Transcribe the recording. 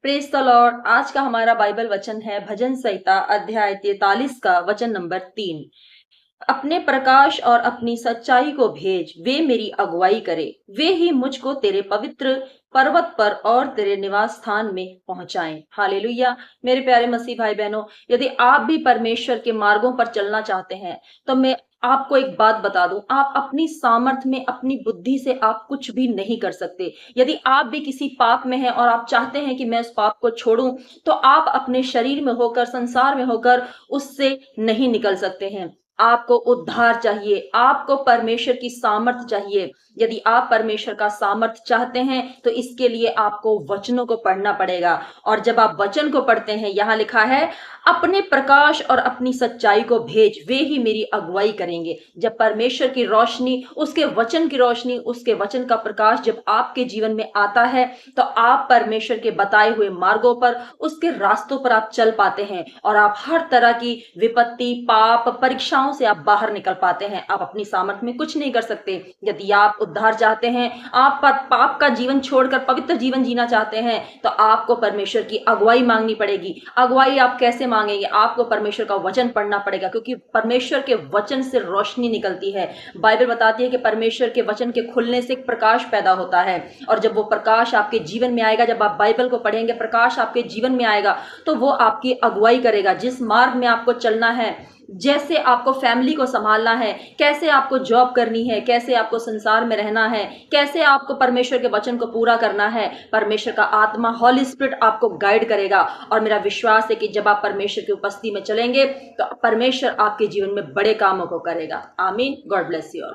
Praise the Lord. आज का हमारा बाइबल वचन है भजन संहिता अध्याय 43 का वचन नंबर 3। अपने प्रकाश और अपनी सच्चाई को भेज, वे मेरी अगुवाई करे। वे ही मुझको तेरे पवित्र पर्वत पर और तेरे निवास स्थान में पहुंचाएं। हालेलुया। मेरे प्यारे मसीह भाई बहनों, यदि आप भी परमेश्वर के मार्गों पर चलना चाहते हैं तो मैं आपको एक बात बता दूं, आप अपनी सामर्थ में, अपनी बुद्धि से आप कुछ भी नहीं कर सकते। यदि आप भी किसी पाप में हैं और आप चाहते हैं कि मैं उस पाप को छोड़ूं, तो आप अपने शरीर में होकर, संसार में होकर उससे नहीं निकल सकते हैं। आपको उद्धार चाहिए, आपको परमेश्वर की सामर्थ चाहिए। यदि आप परमेश्वर का सामर्थ चाहते हैं तो इसके लिए आपको वचनों को पढ़ना पड़ेगा। और जब आप वचन को पढ़ते हैं, यहां लिखा है अपने प्रकाश और अपनी सच्चाई को भेज, वे ही मेरी अगुवाई करेंगे। जब परमेश्वर की रोशनी, उसके वचन की रोशनी, उसके वचन का प्रकाश जब आपके जीवन में आता है तो आप परमेश्वर के बताए हुए मार्गों पर, उसके रास्तों पर आप चल पाते हैं और आप हर तरह की विपत्ति, पाप, परीक्षाओं से आप बाहर निकल पाते हैं। आप अपनी सामर्थ्य में कुछ नहीं कर सकते। यदि आप उद्धार चाहते हैं, आप पाप का जीवन छोड़कर पवित्र जीवन जीना चाहते हैं, तो आपको परमेश्वर की अगुवाई मांगनी पड़ेगी। अगुवाई आप कैसे मांगेंगे? आपको परमेश्वर का वचन पढ़ना पड़ेगा, क्योंकि परमेश्वर के वचन से रोशनी निकलती है। बाइबल बताती है कि परमेश्वर के वचन के खुलने से एक प्रकाश पैदा होता है, और जब वो प्रकाश आपके जीवन में आएगा, जब आप बाइबल को पढ़ेंगे, प्रकाश आपके जीवन में आएगा, तो वो आपकी अगुवाई करेगा। जिस मार्ग में आपको चलना है, जैसे आपको फैमिली को संभालना है, कैसे आपको जॉब करनी है, कैसे आपको संसार में रहना है, कैसे आपको परमेश्वर के वचन को पूरा करना है, परमेश्वर का आत्मा, हॉली स्पिरिट आपको गाइड करेगा। और मेरा विश्वास है कि जब आप परमेश्वर की उपस्थिति में चलेंगे तो परमेश्वर आपके जीवन में बड़े कामों को करेगा। आमीन। God bless you all.